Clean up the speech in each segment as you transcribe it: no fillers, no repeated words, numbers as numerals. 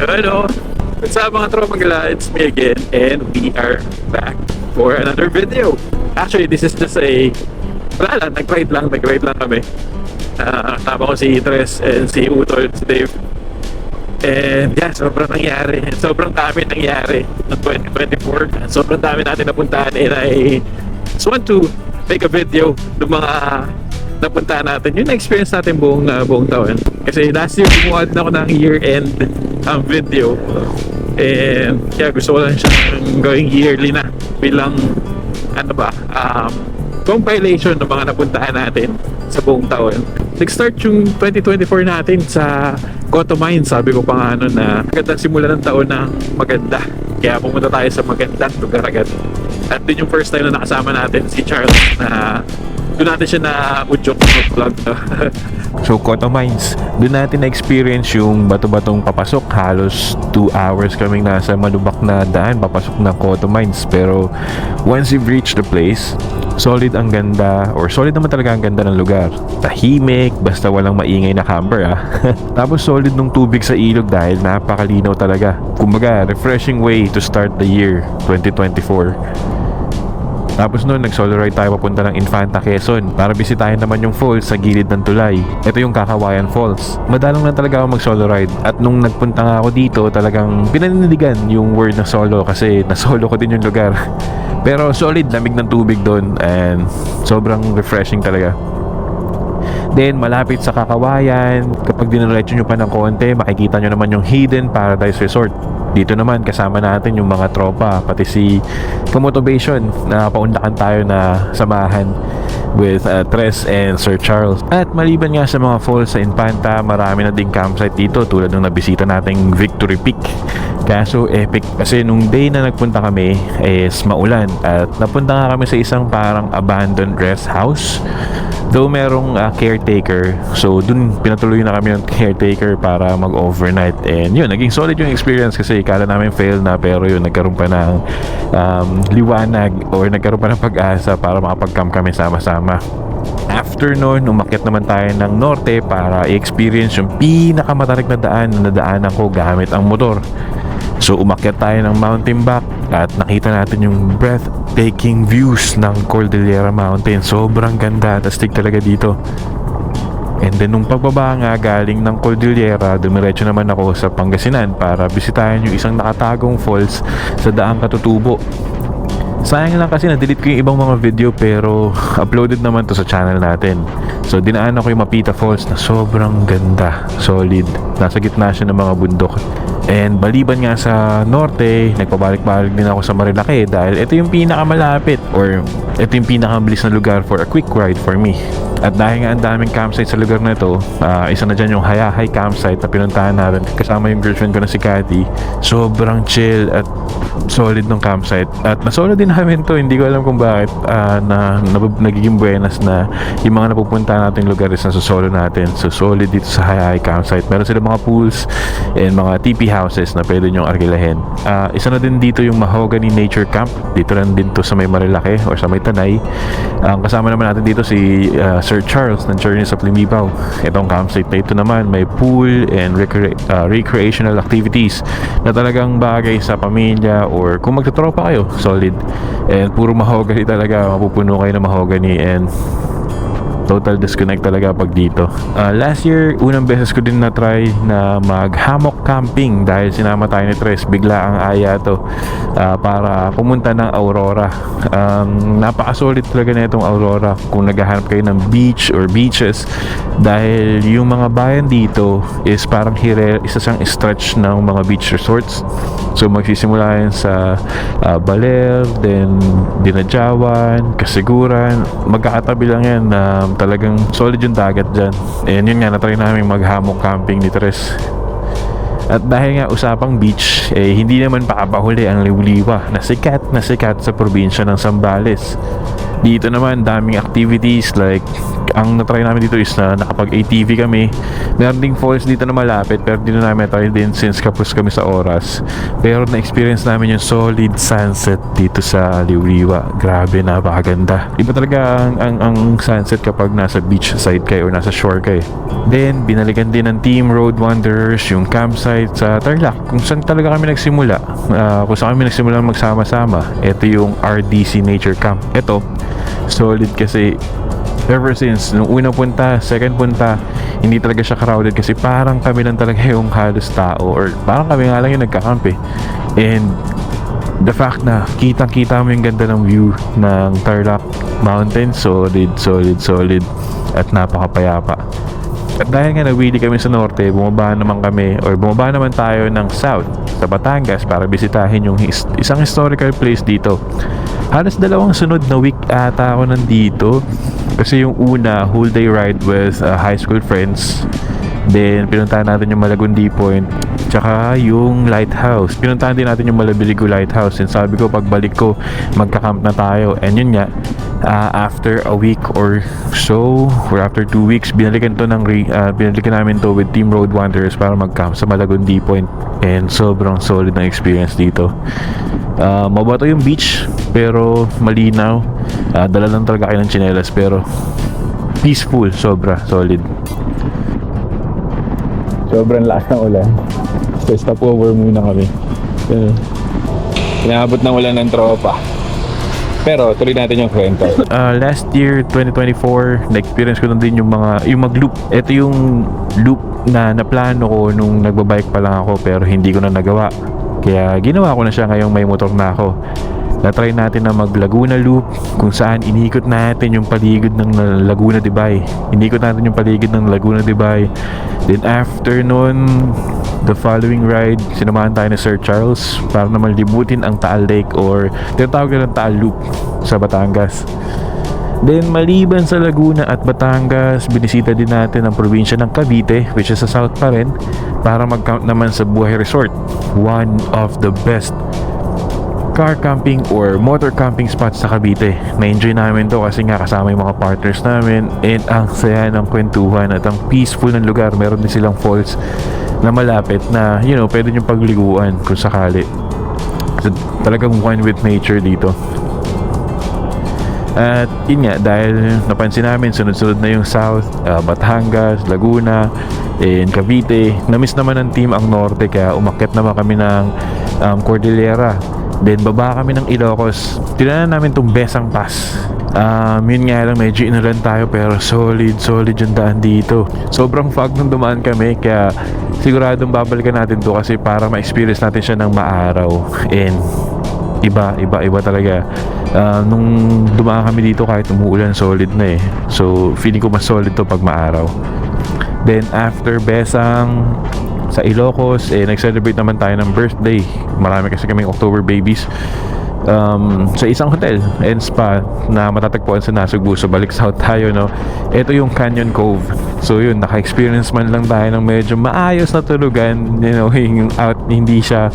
Ano? What's up mga tropa gala? It's me again and we are back for another video. Actually, this is just a... Wala lang, nag-ride lang kami. Tama ko si Tres and si Utol, si Dave. And yeah, sobrang nangyari. Sobrang dami nangyari ng 2024. Sobrang dami natin napuntahan and I just want to make a video ng mga napuntahan natin. Yung na-experience natin buong taon. Kasi last year, gumawa din ako ng year-end video. And yeah, gusto ko lang siyang gawing yearly na bilang compilation ng mga napuntahan natin sa buong taon. Nag-start yung 2024 natin sa Cotto Mines. Sabi ko pa nga na magandang simula ng taon na maganda. Kaya pumunta tayo sa magandang lugar agad. At din yung first time na nakasama natin si Charles na doon natin siya na-udyok vlog. So Cotto Mines, doon natin na-experience yung bato-batong papasok. Halos 2 hours kaming nasa malubak na daan papasok ng Cotto Mines. Pero once you've reached the place, solid ang ganda, or solid naman talaga ang ganda ng lugar. Tahimik, basta walang maingay na camper Tapos solid nung tubig sa ilog dahil napakalinaw talaga. Kumbaga, refreshing way to start the year 2024. Tapos noon, nag-solo ride tayo papunta ng Infanta, Quezon para bisitahin naman yung falls sa gilid ng tulay. Ito yung Kakawayan Falls. Madalang lang talaga ako mag-solo ride. At nung nagpunta nga ako dito, talagang pinanindigan yung word na solo kasi nasolo ko din yung lugar. Pero solid, lamig ng tubig doon and sobrang refreshing talaga. Then, malapit sa Kakawayan, kapag diniretso nyo pa ng konti, makikita nyo naman yung Hidden Paradise Resort. Dito naman, kasama natin yung mga tropa, pati si Kamotivation na paunlakan tayo na samahan with Tres and Sir Charles. At maliban nga sa mga falls sa Infanta, marami na ding campsite dito tulad ng nabisita nating Victory Peak. Kaso epic kasi nung day na nagpunta kami is maulan at napunta nga kami sa isang parang abandoned rest house. Though merong caretaker, so dun pinatuloy na kami ng caretaker para mag-overnight. And yun, naging solid yung experience kasi kala namin fail na, pero yun, nagkaroon pa ng liwanag or nagkaroon pa ng pag-asa para makapag-camp kami sama-sama. After nun, umakyat naman tayo ng norte para i-experience yung pinakamatarik na daan na nadaanan ko gamit ang motor. So umakyat tayo ng mountain back at nakita natin yung breathtaking views ng Cordillera Mountain. Sobrang ganda at astig talaga dito. And then nung pagbaba nga galing ng Cordillera, dumiretso naman ako sa Pangasinan para bisitahin yung isang nakatagong falls sa Daang Katutubo. Sayang lang kasi na-delete ko yung ibang mga video pero uploaded naman to sa channel natin. So dinaan ako yung Mapita Falls na sobrang ganda, solid. Nasa gitna siya ng mga bundok. And baliban nga sa norte, nagpabalik-balik din ako sa Marilake dahil ito yung pinakamalapit or ito yung pinakamabilis na lugar for a quick ride for me. At dahil nga ang daming campsite sa lugar na ito, isa na dyan yung Hayahay campsite na pinuntahan natin kasama yung girlfriend ko na si Cathy. Sobrang chill at solid ng campsite. At nasolo din namin to, hindi ko alam kung bakit nagiging buenas na yung mga napupunta nating lugar is nasosolo natin. So solid dito sa Hayahay campsite. Meron sila mga pools and mga TP houses na pwede nyong arkilahin. Isa na din dito yung Mahogany Nature Camp. Dito lang din to sa may Marilake or sa may Tanay. Kasama naman natin dito si Sir Charles ng Journeys of Lumibaw. Itong campsite na ito naman may pool and recreational activities na talagang bagay sa pamilya or kung magtatropa kayo, solid. And puro mahogany talaga, mapupuno kayo ng mahogany and total disconnect talaga pag dito. Last year, unang beses ko din na-try na mag-hammock camping dahil sinama tayo ni Tres. Bigla ang aya to para pumunta ng Aurora. Napaka-solid talaga na itong Aurora kung naghahanap kayo ng beach or beaches dahil yung mga bayan dito is parang isa siyang stretch ng mga beach resorts. So magsisimula yan sa Baler, then Dinajawan, Kasiguran. Magkakatabi lang yan. Talagang solid yung dagat dyan. And yun nga, natry namin mag-hammock camping ni Tres. At dahil nga usapang beach, hindi naman pakapahuli ang Liwliwa na sikat sa probinsya ng Zambales. Dito naman, daming activities like ang natry namin dito is na nakapag-ATV kami. Meron ding falls dito na malapit pero di na namin try din since kapos kami sa oras. Pero na-experience namin yung solid sunset dito sa Liuliwa. Grabe, napakaganda. Iba talaga ang sunset kapag nasa beach side kayo or nasa shore kayo. Then, binalikan din ng Team Road Wanderers yung campsite sa Tarlac kung saan talaga kami nagsimula. Kung saan kami nagsimula magsama-sama. Ito yung RDC Nature Camp. Ito, solid kasi ever since nung unang punta, second punta, hindi talaga siya crowded kasi parang kami lang talaga yung halos tao or parang kami nga lang yung nagkakamp eh. And the fact na kitang-kita mo yung ganda ng view ng Tarlac Mountain, solid at napakapayapa. At dahil nga nawili kami sa norte, bumaba naman tayo ng south sa Batangas para bisitahin yung isang historical place dito. Halos 2 sunod na week ata ako nandito kasi yung una, whole day ride with high school friends. Then pinuntahan natin yung Malagundi Point tsaka yung lighthouse. Pinuntahan din natin yung Malabiligo Lighthouse and sabi ko pagbalik ko magka-camp na tayo. And yun nga, after a week or so or after 2 weeks binalikan namin to with Team Road Wanderers para mag-camp sa Malagundi Point. And sobrang solid na experience dito. Mabato yung beach pero malinaw. Dala lang talaga kayo ng tsinelas pero peaceful, sobra solid. Sobrang lakas ng ulan. So stop over muna kami. Inaabot ng ulan ng tropa. Pero tuloy natin yung kwento. Last year 2024 na-experience ko na din yung mag-loop. Ito yung loop na naplano ko nung nagbabike pa lang ako pero hindi ko na nagawa. Kaya ginawa ko na siya ngayong may motor na ako. Na-try natin na mag-Laguna Loop kung saan inikot natin yung paligid ng Laguna de Bay. Inikot natin yung paligid ng Laguna de Bay. Then after nun, the following ride, sinamahan tayo ni Sir Charles para naman libutin ang Taal Lake or tinatawag na ng Taal Loop sa Batangas. Then maliban sa Laguna at Batangas, binisita din natin ang probinsya ng Cavite, which is sa south pa rin, para mag-camp naman sa Buhay Resort. One of the best car camping or motor camping spots sa Cavite. Na-enjoy namin to kasi nga kasama yung mga partners namin and ang saya ng kwentuhan at ang peaceful ng lugar. Meron din silang falls na malapit na pwede yung pagliguan kung sakali. So, talagang one with nature dito. At yun nga, dahil napansin namin sunod-sunod na yung South, Batangas, Laguna, and Cavite. Namiss naman ng team ang Norte kaya umakyat naman kami ng Cordillera. Then baba kami ng Ilocos. Tinanan namin tong Besang Pass. Yun nga lang, medyo inulan tayo pero solid yung daan dito. Sobrang fog nung dumaan kami kaya siguradong babalikan natin to kasi para ma-experience natin siya ng maaraw. And iba talaga. Nung dumaan kami dito kahit umuulan, solid na eh. So feeling ko mas solid to pag maaraw. Then after Besang sa Ilocos, nag-celebrate naman tayo ng birthday. Marami kasi kaming October babies. Sa isang hotel and spa na matatagpuan sa Nasugbu. So balik south tayo, no. Ito yung Canyon Cove. So yun, naka-experience man lang tayo ng medyo maayos na tulugan, yung out, hindi siya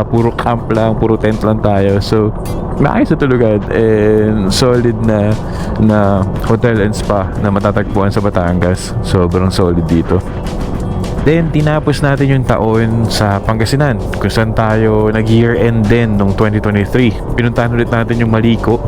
puro camp lang, puro tent lang tayo. So maayos na tulugan and solid na hotel and spa na matatagpuan sa Batangas. Sobrang solid dito. Then, tinapos natin yung taon sa Pangasinan kung saan tayo nag-year end din nung 2023. Pinuntahan ulit natin yung Maliko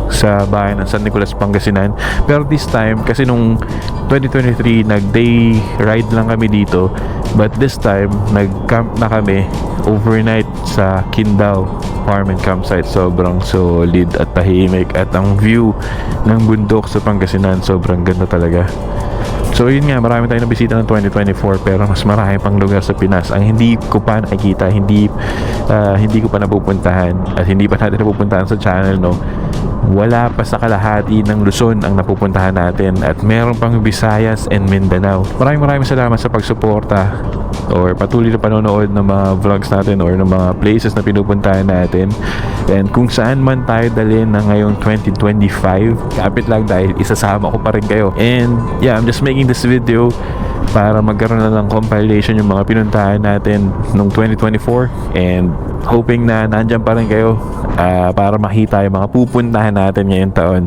sa bayan ng San Nicolas, Pangasinan. Pero this time, kasi nung 2023, nag-day ride lang kami dito. But this time, nag-camp na kami overnight sa Kindao Farm and Campsite. Sobrang solid at tahimik. At ang view ng bundok sa Pangasinan, sobrang ganda talaga. So yun nga, marami tayong nabisita ng 2024 pero mas marami pang lugar sa Pinas ang hindi ko pa nakikita, hindi ko pa napupuntahan at hindi pa natin napupuntahan sa channel, no. Wala pa sa kalahati ng Luzon ang napupuntahan natin at meron pang Visayas and Mindanao. Maraming salamat sa pagsuporta or patuloy na panonood ng mga vlogs natin or ng mga places na pinupuntahan natin. And kung saan man tayo dalhin na ngayong 2025, kapit lang dahil isasama ko pa rin kayo. And yeah, I'm just making this video para magkaroon na ng compilation yung mga pinuntahan natin nung 2024 and hoping na nandyan pa rin kayo para makita yung mga pupuntahan natin ngayong taon.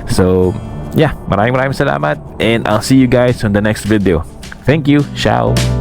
So yeah, maraming salamat, and I'll see you guys on the next video. Thank you. Ciao.